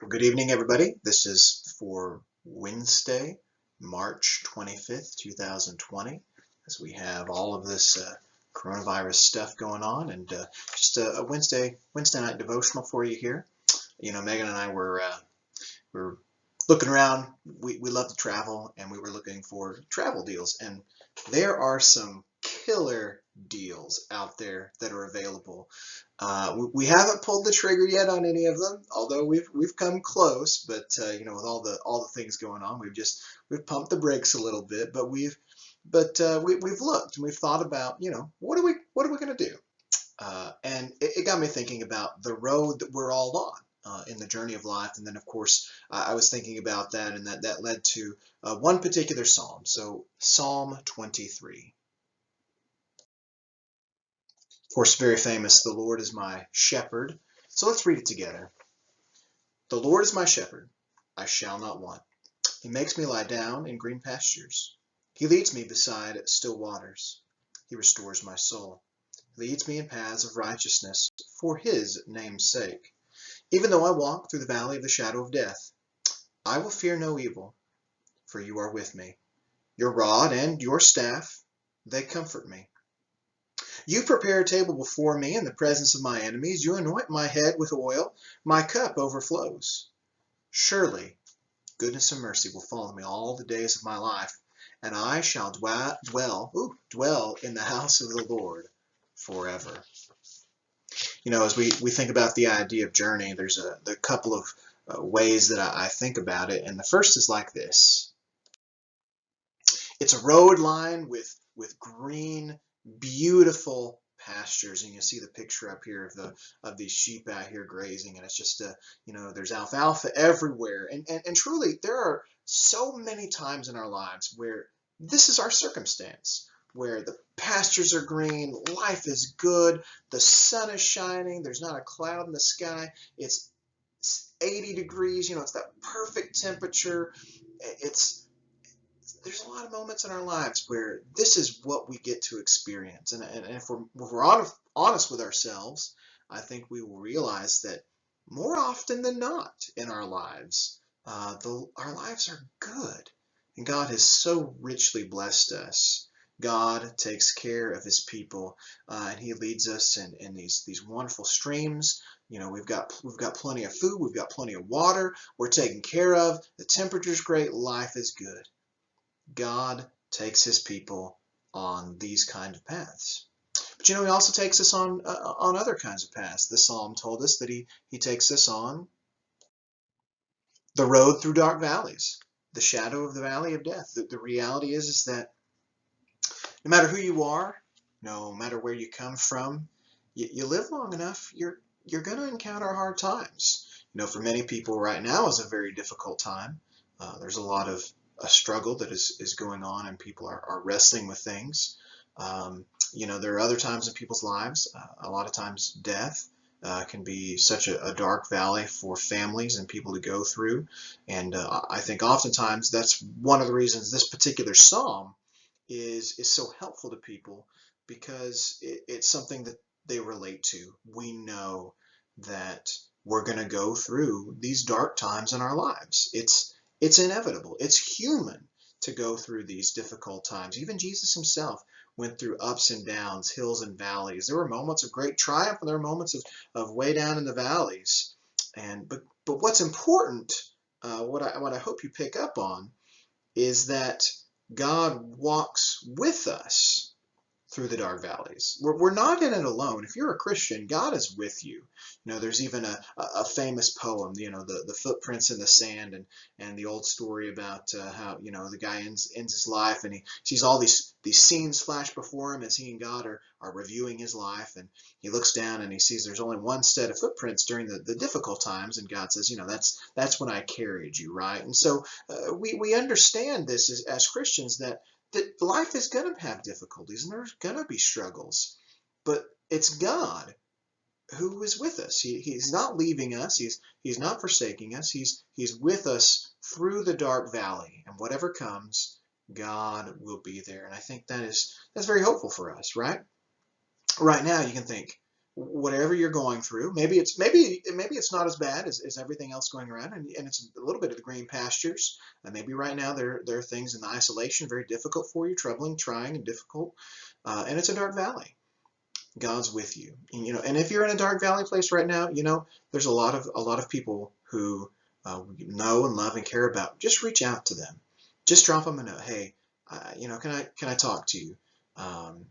Well, good evening, everybody. This is for Wednesday, March 25th, 2020, as we have all of this coronavirus stuff going on, and just a Wednesday night devotional for you here. You know, Megan and I were looking around. We love to travel, and we were looking for travel deals, and there are some killer deals out there that are available. We haven't pulled the trigger yet on any of them, although we've come close. But you know, with all the things going on, we've pumped the brakes a little bit. But we've looked and we've thought about, you know, what are we going to do? And it got me thinking about the road that we're all on. In the journey of life, and then of course I was thinking about that, and that led to one particular psalm. So Psalm 23. Of course, very famous, the Lord is my shepherd. So let's read it together. The Lord is my shepherd, I shall not want. He makes me lie down in green pastures. He leads me beside still waters. He restores my soul. He leads me in paths of righteousness for his name's sake. Even though I walk through the valley of the shadow of death, I will fear no evil, for you are with me. Your rod and your staff, they comfort me. You prepare a table before me in the presence of my enemies. You anoint my head with oil. My cup overflows. Surely goodness and mercy will follow me all the days of my life, and I shall dwell in the house of the Lord forever. You know, as we think about the idea of journey, there's a couple of ways that I think about it, and the first is like this. It's a road lined with green, beautiful pastures, and you see the picture up here of these sheep out here grazing, and it's just you know, there's alfalfa everywhere, and truly there are so many times in our lives where this is our circumstance, where the pastures are green, life is good, the sun is shining, there's not a cloud in the sky, it's 80 degrees, you know, it's that perfect temperature. There's a lot of moments in our lives where this is what we get to experience. And if we're honest with ourselves, I think we will realize that more often than not in our lives, our lives are good. And God has so richly blessed us. God takes care of his people, and he leads us in these wonderful streams. You know, we've got plenty of food, we've got plenty of water, we're taken care of, the temperature's great, life is good. God takes his people on these kind of paths. But you know, he also takes us on other kinds of paths. The psalm told us that he takes us on the road through dark valleys, the shadow of the valley of death. The reality is that no matter who you are, no matter where you come from, you live long enough, you're going to encounter hard times. You know, for many people right now is a very difficult time. There's a lot of a struggle that is going on, and people are wrestling with things. You know, there are other times in people's lives, a lot of times death can be such a dark valley for families and people to go through. And I think oftentimes that's one of the reasons this particular psalm is so helpful to people, because it's something that they relate to. We know that we're going to go through these dark times in our lives. It's inevitable. It's human to go through these difficult times. Even Jesus himself went through ups and downs, hills and valleys. There were moments of great triumph, and there were moments of way down in the valleys. But what's important, what I hope you pick up on, is that God walks with us through the dark valleys. We're not in it alone. If you're a Christian, God is with you. You know, there's even a famous poem, you know, the footprints in the sand, and the old story about how, you know, the guy ends his life, and he sees all these scenes flash before him as he and God are reviewing his life, and he looks down and he sees there's only one set of footprints during the difficult times, and God says, you know, that's when I carried you, right? And so we understand this as Christians, that life is going to have difficulties and there's going to be struggles, but it's God who is with us. He's not leaving us. He's not forsaking us. He's with us through the dark valley, and whatever comes, God will be there. And I think that's very hopeful for us, right? Right now you can think, whatever you're going through, maybe it's not as bad as everything else going around, and it's a little bit of the green pastures. Maybe right now there are things in the isolation very difficult for you, troubling, trying, and difficult, and it's a dark valley. God's with you, and if you're in a dark valley place right now, there's a lot of people who know and love and care about. Just reach out to them. Just drop them a note. Hey, can I talk to you? Um,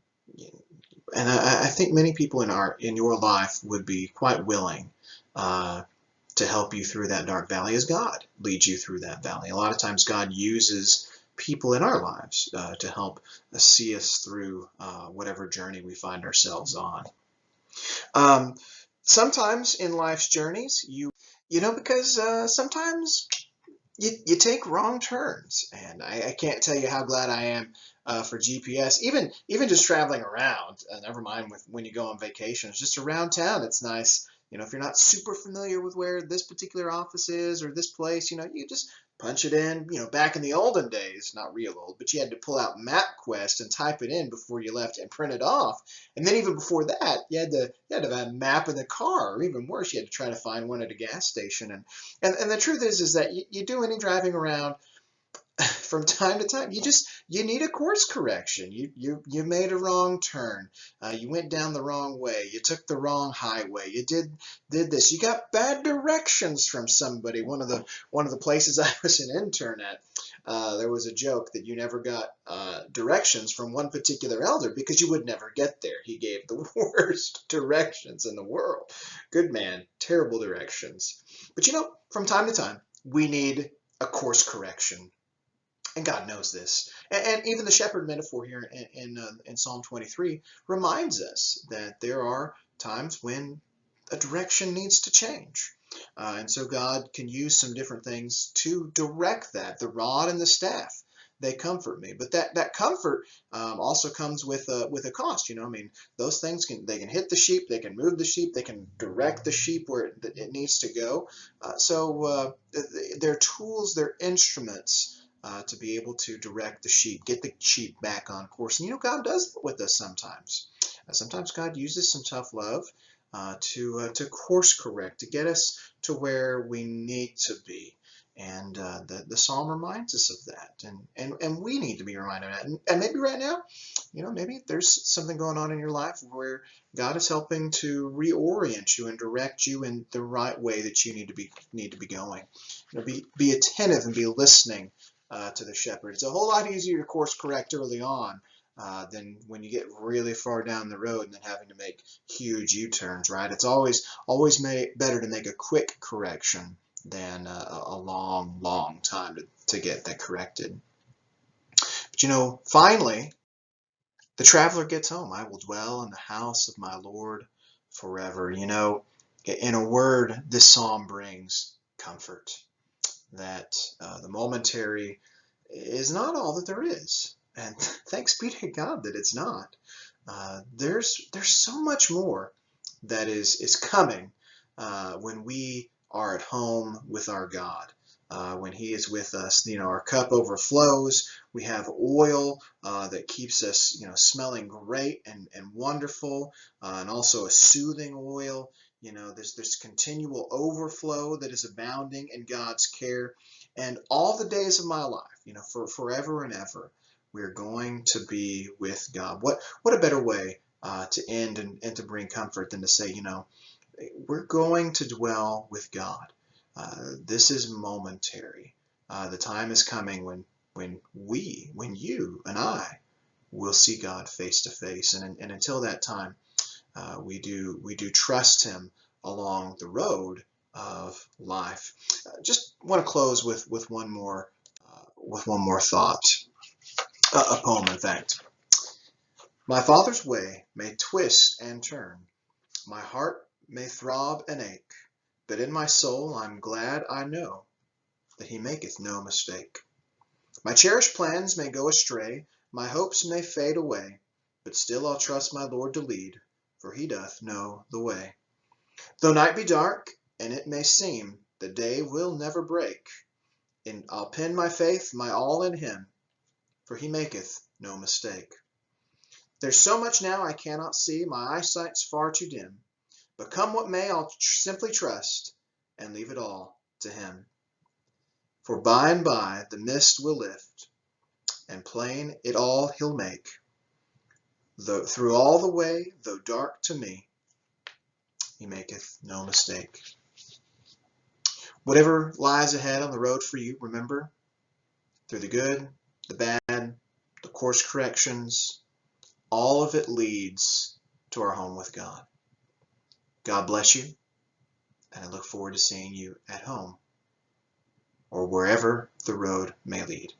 and I think many people in your life would be quite willing uh, to help you through that dark valley as God leads you through that valley. A lot of times God uses people in our lives to help see us through whatever journey we find ourselves on. Um, Sometimes in life's journeys, because sometimes you take wrong turns, and I can't tell you how glad I am for GPS. Even just traveling around, never mind with when you go on vacations, just around town, it's nice. If you're not super familiar with where this particular office is or this place, you just punch it in. Back in the olden days, not real old, but you had to pull out MapQuest and type it in before you left and print it off. And then even before that, you had to have a map in the car, or even worse, you had to try to find one at a gas station. And the truth is that you do any driving around from time to time, you need a course correction. You made a wrong turn. You went down the wrong way. You took the wrong highway. You did this. You got bad directions from somebody. One of the places I was an intern at, there was a joke that you never got directions from one particular elder because you would never get there. He gave the worst directions in the world. Good man, terrible directions. But from time to time, we need a course correction. And God knows this. And even the shepherd metaphor here in Psalm 23 reminds us that there are times when a direction needs to change. And so God can use some different things to direct that. The rod and the staff, they comfort me. But that comfort also comes with a cost. Those things they can hit the sheep, they can move the sheep, they can direct the sheep where it needs to go. So they're tools, they're instruments to be able to direct the sheep, get the sheep back on course. And God does that with us sometimes. Sometimes God uses some tough love to course correct, to get us to where we need to be. And the psalm reminds us of that, and we need to be reminded of that. And maybe right now, maybe there's something going on in your life where God is helping to reorient you and direct you in the right way that you need to be going. Be attentive and be listening to the shepherd. It's a whole lot easier to course correct early on than when you get really far down the road and then having to make huge U-turns, right? It's always better to make a quick correction than a long, long time to get that corrected. But finally, the traveler gets home. I will dwell in the house of my Lord forever. In a word, this psalm brings comfort. That the momentary is not all that there is, and thanks be to God that it's not. There's so much more that is coming when we are at home with our God. When He is with us, our cup overflows. We have oil that keeps us, smelling great and wonderful, and also a soothing oil. There's continual overflow that is abounding in God's care. And all the days of my life, for forever and ever, we're going to be with God. What a better way to end and to bring comfort than to say, we're going to dwell with God. This is momentary. The time is coming when you and I will see God face to face. And until that time, we do trust Him along the road of life. Just want to close with one more thought, a poem, in fact. My Father's way may twist and turn, my heart may throb and ache, but in my soul I'm glad I know that He maketh no mistake. My cherished plans may go astray, my hopes may fade away, but still I'll trust my Lord to lead, for He doth know the way. Though night be dark, and it may seem the day will never break, and I'll pin my faith, my all in Him, for He maketh no mistake. There's so much now I cannot see, my eyesight's far too dim, But come what may, I'll simply trust and leave it all to Him. For by and by the mist will lift, and plain it all He'll make. Though through all the way, though dark to me, He maketh no mistake. Whatever lies ahead on the road for you, remember, through the good, the bad, the course corrections, all of it leads to our home with God. God bless you, and I look forward to seeing you at home or wherever the road may lead.